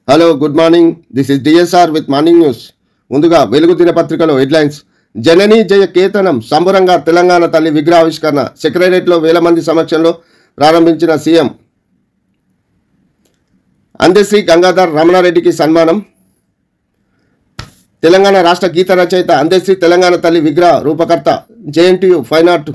Hello good morning. This is DSR with morning news. ముందుగా వెలుగు దినపత్రికలో హెడ్లైన్స్. జననీ జయ కేతనం సంబరంగా తెలంగాణ తల్లి విగ్రహావిష్కరణ సెక్రటరియట్లో వేల మంది సమక్షంలో ప్రారంభించిన సీఎం. అందశ్రీ గంగాధర్ రమణారెడ్డికి సన్మానం. తెలంగాణ రాష్ట్ర గీత రచయిత అందశ్రీ తెలంగాణ తల్లి విగ్రహ రూపకర్త JNTU fine art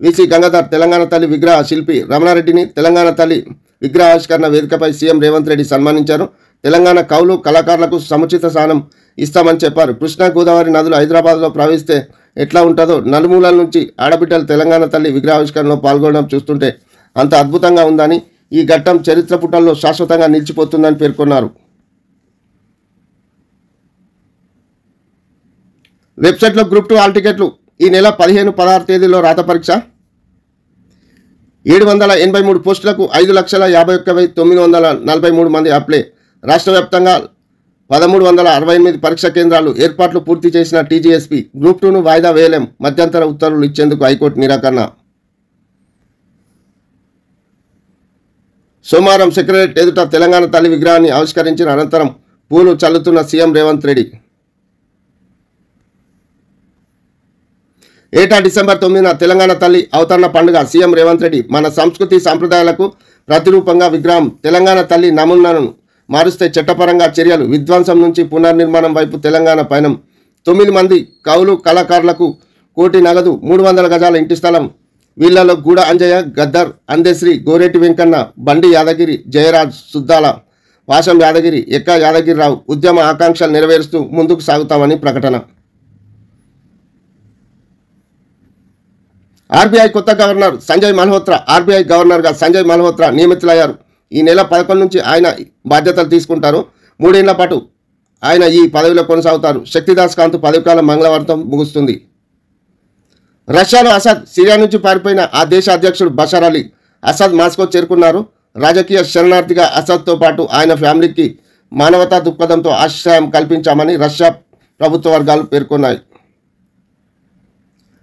VC Gangadhar Telangana తల్లి విగ్రహ శిల్పి రమణారెడ్డిని తెలంగాణ తల్లి విగ్రహావిష్కరణ వేదికపై సీఎం రేవంత్ రెడ్డి సన్మానించారు. తెలంగాణ కవులు కళాకారులకు సముచిత స్థానం ఇస్తామని చెప్పారు. కృష్ణా గోదావరి నదులు హైదరాబాద్లో ప్రవహిస్తే ఎట్లా ఉంటుందో నలుమూలల నుంచి ఆడబిడ్డలు తెలంగాణ తల్లి విగ్రహావిష్కరణలో పాల్గొనడం చూస్తుంటే అంత అద్భుతంగా ఉందని, ఈ ఘట్టం చరిత్ర పుటల్లో శాశ్వతంగా నిలిచిపోతుందని పేర్కొన్నారు. వెబ్సైట్లో గ్రూప్ 2 హాల్ టికెట్లు ఈ నెల 15-16 తేదీల్లో రాత పరీక్ష. 783 పోస్టులకు 5,51,943 మంది అప్లై. రాష్ట్ర వ్యాప్తంగా 1,368 పరీక్షా కేంద్రాలు ఏర్పాట్లు పూర్తి చేసిన టీజీఎస్పీ. గ్రూప్ 2ను వాయిదా వేయలేం, మధ్యంతర ఉత్తర్వులు ఇచ్చేందుకు హైకోర్టు నిరాకరణ. సోమవారం సెక్రటరియట్ ఎదుట తెలంగాణ తల్లి విగ్రహాన్ని ఆవిష్కరించిన అనంతరం పూలు చల్లుతున్న సీఎం రేవంత్ రెడ్డి. ఏటా డిసెంబర్ 9న తెలంగాణ తల్లి అవతరణ పండుగ. సీఎం రేవంత్ రెడ్డి మన సంస్కృతి సాంప్రదాయాలకు ప్రతిరూపంగా విగ్రహం. తెలంగాణ తల్లి నమూనాను మారుస్తే చట్టపరంగా చర్యలు. విధ్వంసం నుంచి పునర్నిర్మాణం వైపు తెలంగాణ పయనం. 9 మంది కవులు కళాకారులకు కోటి నగదు, 300 గజాల ఇంటి స్థలం. వీళ్లలో గూడ అంజయ్య, గద్దర్, అందశ్రీ, గోరెటి వెంకన్న, బండి యాదగిరి, జయరాజ్, సుద్దాల, వాసం యాదగిరి, ఎక్క యాదగిరిరావు ఉద్యమ ఆకాంక్షలు నెరవేరుస్తూ ముందుకు సాగుతామని ప్రకటన. ఆర్బీఐ కొత్త గవర్నర్ సంజయ్ మల్హోత్రా. ఆర్బీఐ గవర్నర్గా సంజయ్ మల్హోత్రా నియమితులయ్యారు. ఈ నెల 11 నుంచి ఆయన బాధ్యతలు తీసుకుంటారు. 3 ఏళ్ల పాటు ఆయన ఈ పదవిలో కొనసాగుతారు. శక్తిదాస్ కాంత్ పదవికాలం మంగళవారంతో ముగుస్తుంది. రష్యాలో అసద్. సిరియా నుంచి పారిపోయిన ఆ దేశ అధ్యక్షుడు బషర్ అలీ అసద్ మాస్కో చేరుకున్నారు. రాజకీయ శరణార్థిగా అసద్తో పాటు ఆయన ఫ్యామిలీకి మానవతా దృక్పథంతో ఆశ్రయం కల్పించామని రష్యా ప్రభుత్వ వర్గాలు పేర్కొన్నాయి.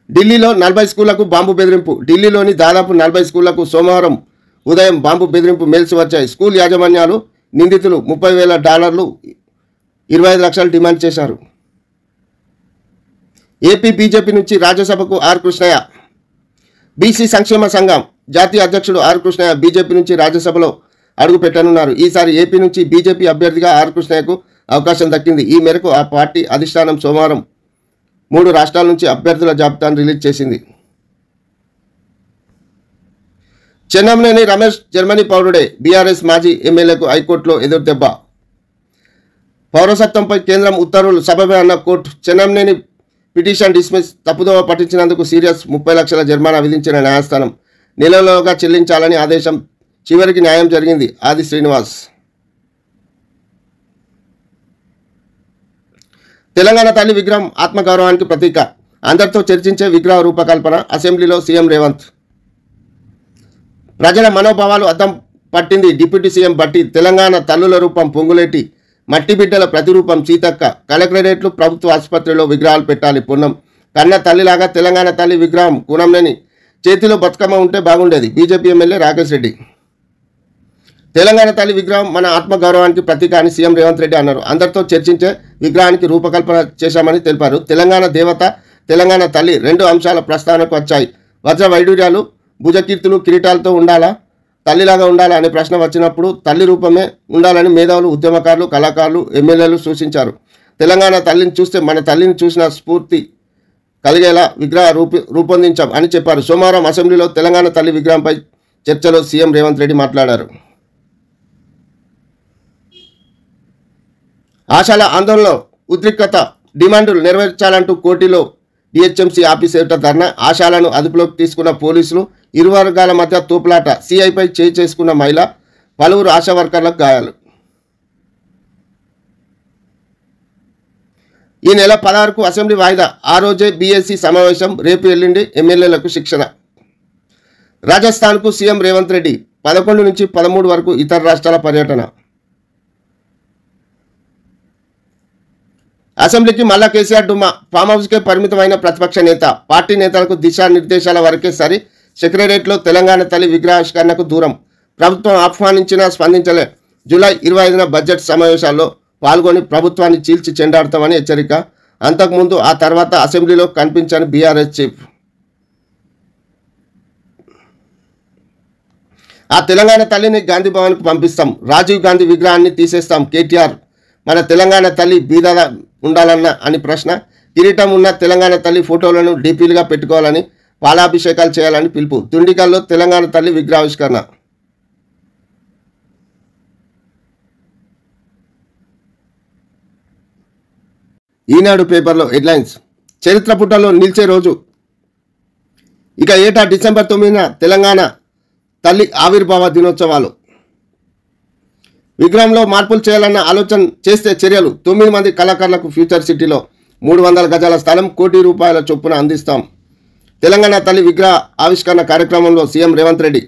ఢిల్లీలో 40 స్కూళ్లకు బాంబు బెదిరింపు. ఢిల్లీలోని దాదాపు 40 స్కూళ్లకు సోమవారం ఉదయం బాంబు బెదిరింపు మెయిల్స్ వచ్చాయి. స్కూల్ యాజమాన్యాలు నిందితులు $30,000 25 లక్షలు డిమాండ్ చేశారు. ఏపీ బీజేపీ నుంచి రాజ్యసభకు ఆర్ కృష్ణయ్య. బీసీ సంక్షేమ సంఘం జాతీయ అధ్యక్షుడు ఆర్ కృష్ణయ్య బీజేపీ నుంచి రాజ్యసభలో అడుగు పెట్టనున్నారు. ఈసారి ఏపీ నుంచి బీజేపీ అభ్యర్థిగా ఆర్ కృష్ణయ్యకు అవకాశం దక్కింది. ఈ మేరకు ఆ పార్టీ అధిష్టానం సోమవారం 3 రాష్ట్రాల నుంచి అభ్యర్థుల జాబితాను రిలీజ్ చేసింది. చెన్నంనేని రమేష్ జర్మనీ పౌరుడే. బీఆర్ఎస్ మాజీ ఎమ్మెల్యేకు హైకోర్టులో ఎదురుదెబ్బ. పౌరసత్వంపై కేంద్రం ఉత్తర్వులు సబబే అన్న కోర్టు చెన్నంనేని పిటిషన్ డిస్మిస్. తప్పుదోవ పట్టించినందుకు సీరియస్ 30 లక్షల జరిమానా విధించిన న్యాయస్థానం నెలలోగా చెల్లించాలని ఆదేశం. చివరికి న్యాయం జరిగింది. ఆది శ్రీనివాస్. తెలంగాణ తల్లి విగ్రహం ఆత్మగౌరవానికి ప్రతీక. అందరితో చర్చించే విగ్రహ రూపకల్పన. అసెంబ్లీలో సీఎం రేవంత్. ప్రజల మనోభావాలు అద్దం పట్టింది డిప్యూటీ సీఎం బట్టి. తెలంగాణ తల్లుల రూపం పొంగులేటి, మట్టి బిడ్డల ప్రతిరూపం సీతక్క. కలెక్టరేట్లు, ప్రభుత్వ ఆసుపత్రిలో విగ్రహాలు పెట్టాలి. పొన్నం. కన్న తల్లిలాగా తెలంగాణ తల్లి విగ్రహం. కూనంనేని చేతిలో బతుకమ్మ ఉంటే బాగుండేది. BJP MLA Rakesh Reddy. తెలంగాణ తల్లి విగ్రహం మన ఆత్మగౌరవానికి ప్రతీక అని సీఎం రేవంత్ రెడ్డి అన్నారు. అందరితో చర్చించే విగ్రహానికి రూపకల్పన చేశామని తెలిపారు. తెలంగాణ దేవత, తెలంగాణ తల్లి 2 అంశాల ప్రస్తావనకు వచ్చాయి. వజ్ర వైడూర్యాలు, భుజకీర్తులు, కిరీటాలతో ఉండాలా, తల్లిలాగా ఉండాలా అనే ప్రశ్న వచ్చినప్పుడు తల్లి రూపమే ఉండాలని మేధావులు, ఉద్యమకారులు, కళాకారులు, ఎమ్మెల్యేలు సూచించారు. తెలంగాణ తల్లిని చూస్తే మన తల్లిని చూసిన స్ఫూర్తి కలిగేలా విగ్రహ రూపొందించాం అని చెప్పారు. సోమవారం అసెంబ్లీలో తెలంగాణ తల్లి విగ్రహంపై చర్చలో సీఎం రేవంత్ రెడ్డి మాట్లాడారు. ఆశాల ఆందోళనలో ఉద్రిక్తత. డిమాండ్లు నెరవేర్చాలంటూ కోటిలో డిహెచ్ఎంసీ ఆఫీస్ ఎదుట ధర్నా. ఆశాలను అదుపులోకి తీసుకున్న పోలీసులు. ఇరు వర్గాల మధ్య తోపులాట. సీఐపై చేయి చేసుకున్న మహిళ. పలువురు ఆశా వర్కర్లకు గాయాలు. ఈ నెల 16కు అసెంబ్లీ వాయిదా. ఆ రోజే బీఎస్సీ సమావేశం. రేపు ఎల్లుండి ఎమ్మెల్యేలకు శిక్షణ. రాజస్థాన్కు సీఎం రేవంత్ రెడ్డి. 11 నుంచి 13 వరకు ఇతర రాష్ట్రాల పర్యటన. అసెంబ్లీకి మల్లా కేసీఆర్ డుమ్మా. ఫామ్ హౌస్కే పరిమితమైన ప్రతిపక్ష నేత. పార్టీ నేతలకు దిశానిర్దేశాల వరకే సరి. సెక్రటరియట్లో తెలంగాణ తల్లి విగ్రహావిష్కరణకు దూరం. ప్రభుత్వం ఆహ్వానించినా స్పందించలే. జూలై 25న బడ్జెట్ సమావేశాల్లో పాల్గొని ప్రభుత్వాన్ని చీల్చి చెండాడతామని హెచ్చరిక. అంతకుముందు ఆ తర్వాత అసెంబ్లీలో కనిపించని బీఆర్ఎస్ చీఫ్. ఆ తెలంగాణ తల్లిని గాంధీ భవన్కు పంపిస్తాం, రాజీవ్ గాంధీ విగ్రహాన్ని తీసేస్తాం కేటీఆర్. మన తెలంగాణ తల్లి బీదలా ఉండాలన్న అని ప్రశ్న. కిరీటం ఉన్న తెలంగాణ తల్లి ఫోటోలను డీపీలుగా పెట్టుకోవాలని, పాలాభిషేకాలు చేయాలని పిలుపు. తుండికల్లో తెలంగాణ తల్లి విగ్రహావిష్కరణ. ఈనాడు పేపర్లో హెడ్లైన్స్. చరిత్ర పుటల్లో నిలిచే రోజు. ఇక ఏటా డిసెంబర్ 9న తెలంగాణ తల్లి ఆవిర్భావ దినోత్సవాలు. విగ్రహంలో మార్పులు చేయాలన్న ఆలోచన చేస్తే చర్యలు. 9 మంది కళాకారులకు ఫ్యూచర్ సిటీలో 300 గజాల స్థలం, ₹1,00,00,000 చొప్పున అందిస్తాం. తెలంగాణ తల్లి విగ్రహ ఆవిష్కరణ కార్యక్రమంలో సీఎం రేవంత్ రెడ్డి.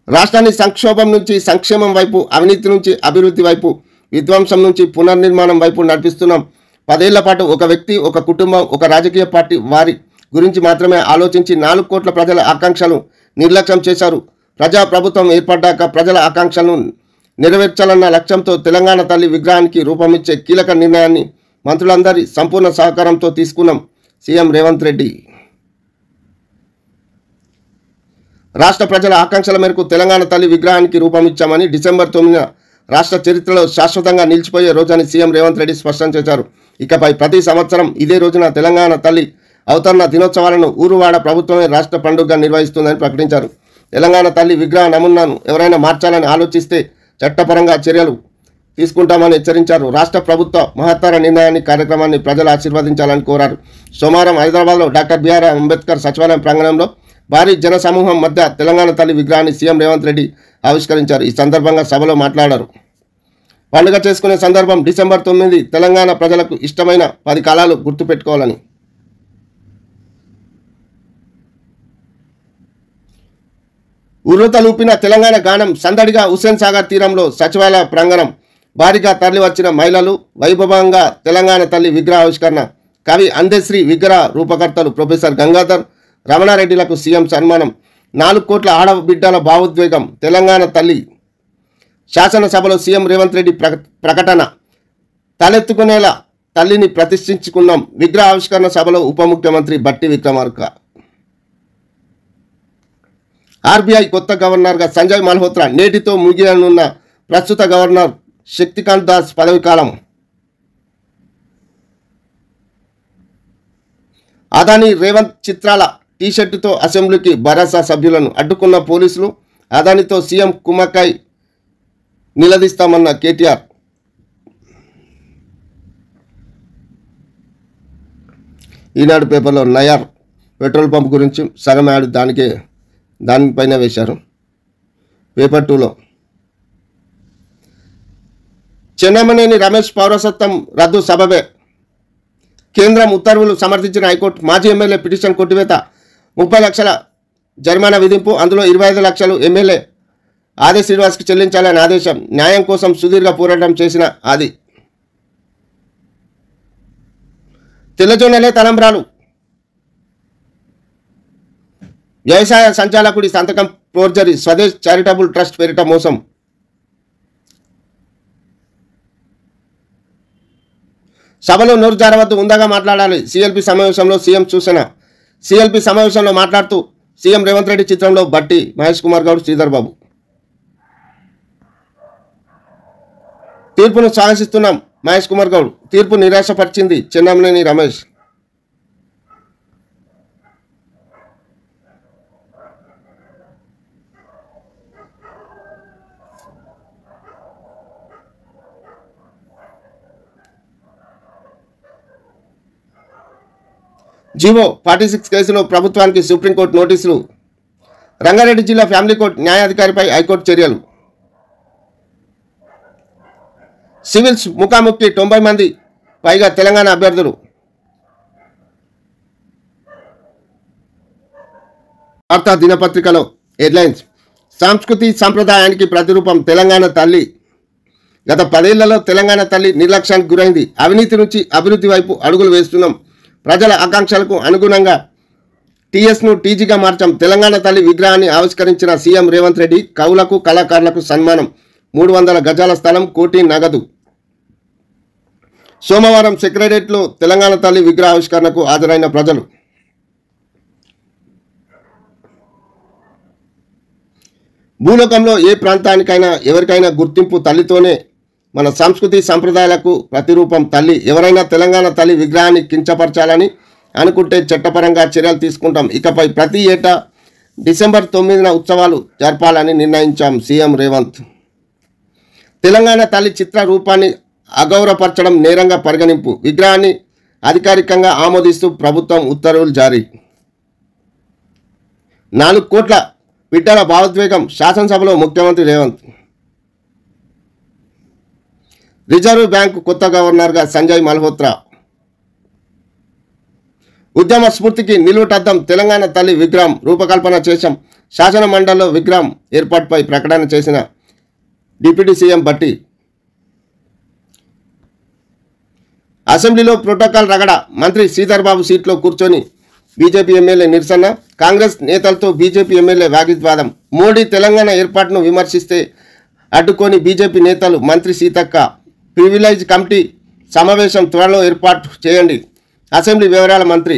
రాష్ట్రాన్ని సంక్షోభం నుంచి సంక్షేమం వైపు, అవినీతి నుంచి అభివృద్ధి వైపు, విధ్వంసం నుంచి పునర్నిర్మాణం వైపు నడిపిస్తున్నాం. 10 ఏళ్ల పాటు ఒక వ్యక్తి, ఒక కుటుంబం, ఒక రాజకీయ పార్టీ వారి గురించి మాత్రమే ఆలోచించి 4 కోట్ల ప్రజల ఆకాంక్షలు నిర్లక్ష్యం చేశారు. ప్రజాప్రభుత్వం ఏర్పడ్డాక ప్రజల ఆకాంక్షలను నెరవేర్చాలన్న లక్ష్యంతో తెలంగాణ తల్లి విగ్రహానికి రూపమిచ్చే కీలక నిర్ణయాన్ని మంత్రులందరి సంపూర్ణ సహకారంతో తీసుకున్నాం. సీఎం రేవంత్ రెడ్డి. రాష్ట్ర ప్రజల ఆకాంక్షల మేరకు తెలంగాణ తల్లి విగ్రహానికి రూపమిచ్చామని, డిసెంబర్ 9న రాష్ట్ర చరిత్రలో శాశ్వతంగా నిలిచిపోయే రోజని సీఎం రేవంత్ రెడ్డి స్పష్టం చేశారు. ఇకపై ప్రతి సంవత్సరం ఇదే రోజున తెలంగాణ తల్లి అవతరణ దినోత్సవాలను ఊరువాడ ప్రభుత్వమే రాష్ట్ర పండుగగా నిర్వహిస్తుందని ప్రకటించారు. తెలంగాణ తల్లి విగ్రహ నమూనాను ఎవరైనా మార్చాలని ఆలోచిస్తే చట్టపరంగా చర్యలు తీసుకుంటామని హెచ్చరించారు. రాష్ట్ర ప్రభుత్వ మహత్తర నిర్ణయాన్ని, కార్యక్రమాన్ని ప్రజలు ఆశీర్వదించాలని కోరారు. సోమవారం హైదరాబాద్లో డాక్టర్ బిఆర్ అంబేద్కర్ సచివాలయం ప్రాంగణంలో భారీ జన సమూహం మధ్య తెలంగాణ తల్లి విగ్రహాన్ని సీఎం రేవంత్ రెడ్డి ఆవిష్కరించారు. ఈ సందర్భంగా సభలో మాట్లాడారు. పండుగ చేసుకునే సందర్భం డిసెంబర్ 9 తెలంగాణ ప్రజలకు ఇష్టమైన 10 కాలాలు గుర్తుపెట్టుకోవాలని. ఉర్రూతలూపిన తెలంగాణ గానం సందడిగా. హుస్సేన్ సాగర్ తీరంలో సచివాలయ ప్రాంగణం భారీగా తరలివచ్చిన మహిళలు. వైభవంగా తెలంగాణ తల్లి విగ్రహ ఆవిష్కరణ. కవి అందశ్రీ విగ్రహ రూపకర్తలు ప్రొఫెసర్ గంగాధర్ రమణారెడ్డిలకు సీఎం సన్మానం. 4 కోట్ల ఆడబిడ్డల భావోద్వేగం. తెలంగాణ తల్లి. శాసనసభలో సీఎం రేవంత్ రెడ్డి ప్రకటన. తలెత్తుకునేలా తల్లిని ప్రతిష్ఠించుకున్నాం. విగ్రహ ఆవిష్కరణ సభలో ఉప ముఖ్యమంత్రి బట్టి విక్రమార్క. ఆర్బీఐ కొత్త గవర్నర్గా సంజయ్ మల్హోత్రా. నేటితో ముగియనున్న ప్రస్తుత గవర్నర్ శక్తికాంత్ దాస్ పదవి కాలం. అదానీ రేవంత్ చిత్రాల టీషర్టుతో అసెంబ్లీకి భరోసా సభ్యులను అడ్డుకున్న పోలీసులు. అదానితో సీఎం కుమ్మక్కై నిలదీస్తామన్న కేటీఆర్. ఈనాడు పేపర్లో నయార్ పెట్రోల్ పంప్ గురించి సగం యాడ్ దానిపైన వేశారు. పేపర్ 2లో చెన్నమనేని రమేష్ పౌరసత్వం రద్దు సబబే. కేంద్రం ఉత్తర్వులు సమర్థించిన హైకోర్టు. మాజీ ఎమ్మెల్యే పిటిషన్ కొట్టివేత. 30 లక్షల జరిమానా విధింపు. అందులో 25 లక్షలు ఎమ్మెల్యే ఆది శ్రీనివాస్కి చెల్లించాలని ఆదేశం. న్యాయం కోసం సుదీర్ఘ పోరాటం చేసిన ఆది. తెల్లజొన్నలే తలంబ్రాలు. వ్యవసాయ సంచాలకుడి సంతకం ఫోర్జరీ. స్వదేశ్ చారిటబుల్ ట్రస్ట్ పేరిట మోసం. సభలో నోరు జారవద్దు, ఉందగా మాట్లాడాలి. సీఎల్పీ సమావేశంలో సీఎం సూచన. సీఎల్పీ సమావేశంలో మాట్లాడుతూ సీఎం రేవంత్ రెడ్డి చిత్రంలో బట్టి, మహేష్ కుమార్ గౌడ్, శ్రీధర్ బాబు. తీర్పును స్వాగతిస్తున్నాం మహేష్ కుమార్ గౌడ్. తీర్పు నిరాశపరిచింది చెన్నమనేని రమేష్. జీవో 46 కేసులో ప్రభుత్వానికి సుప్రీంకోర్టు నోటీసులు. రంగారెడ్డి జిల్లా ఫ్యామిలీ కోర్టు న్యాయాధికారిపై హైకోర్టు చర్యలు. సివిల్స్ ముఖాముఖి 90 మంది పైగా తెలంగాణ అభ్యర్థులు. వార్తా దినపత్రికలో హెడ్లైన్స్. సంస్కృతి సంప్రదాయానికి ప్రతిరూపం తెలంగాణ తల్లి. గత 10 ఏళ్లలో తెలంగాణ తల్లి నిర్లక్ష్యానికి గురైంది. అవినీతి నుంచి అభివృద్ధి వైపు అడుగులు వేస్తున్నాం. ప్రజల ఆకాంక్షలకు అనుగుణంగా టీఎస్ను టీజీగా మార్చాం. తెలంగాణ తల్లి విగ్రహాన్ని ఆవిష్కరించిన సీఎం రేవంత్ రెడ్డి. కవులకు కళాకారులకు సన్మానం. 300 గజాల స్థలం, కోటి నగదు. సోమవారం సెక్రటేరియట్లో తెలంగాణ తల్లి విగ్రహ ఆవిష్కరణకు హాజరైన ప్రజలు. భూలోకంలో ఏ ప్రాంతానికైనా ఎవరికైనా గుర్తింపు తల్లితోనే. మన సంస్కృతి సంప్రదాయాలకు ప్రతిరూపం తల్లి. ఎవరైనా తెలంగాణ తల్లి విగ్రహాన్ని కించపరచాలని అనుకుంటే చట్టపరంగా చర్యలు తీసుకుంటాం. ఇకపై ప్రతి ఏటా డిసెంబర్ 9న ఉత్సవాలు జరపాలని నిర్ణయించాం. సీఎం రేవంత్. తెలంగాణ తల్లి చిత్ర రూపాన్ని అగౌరవపరచడం నేరంగా పరిగణింపు. విగ్రహాన్ని అధికారికంగా ఆమోదిస్తూ ప్రభుత్వం ఉత్తర్వులు జారీ. 4 కోట్ల బిడ్డల భావోద్వేగం. శాసనసభలో ముఖ్యమంత్రి రేవంత్. రిజర్వ్ బ్యాంకు కొత్త గవర్నర్గా సంజయ్ మల్హోత్రా. ఉద్యమ స్ఫూర్తికి నిలువుటద్దం తెలంగాణ తల్లి విగ్రహం రూపకల్పన చేశాం. శాసన మండలిలో విగ్రహం ఏర్పాటుపై ప్రకటన చేసిన డిప్యూటీ సీఎం భట్టి. అసెంబ్లీలో ప్రోటోకాల్ రగడ. మంత్రి శ్రీధర్ బాబు సీట్లో కూర్చొని బీజేపీ ఎమ్మెల్యే నిరసన. కాంగ్రెస్ నేతలతో బీజేపీ ఎమ్మెల్యే వాగ్వివాదం. మోడీ తెలంగాణ ఏర్పాటును విమర్శిస్తే అడ్డుకొని బీజేపీ నేతలు. మంత్రి సీతక్క. ప్రివిలేజ్ కమిటీ సమావేశం త్వరలో ఏర్పాటు చేయండి. అసెంబ్లీ వివరాల మంత్రి.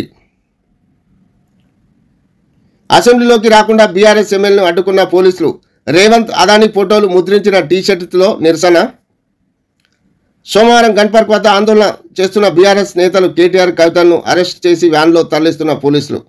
అసెంబ్లీలోకి రాకుండా బీఆర్ఎస్ ఎమ్మెల్యేను అడ్డుకున్న పోలీసులు. రేవంత్ అదానీ ఫోటోలు ముద్రించిన టీషర్టులో నిరసన. సోమవారం గన్పార్క్ వద్ద ఆందోళన చేస్తున్న బీఆర్ఎస్ నేతలు కేటీఆర్, కవితలను అరెస్ట్ చేసి వ్యాన్లో తరలిస్తున్న పోలీసులు.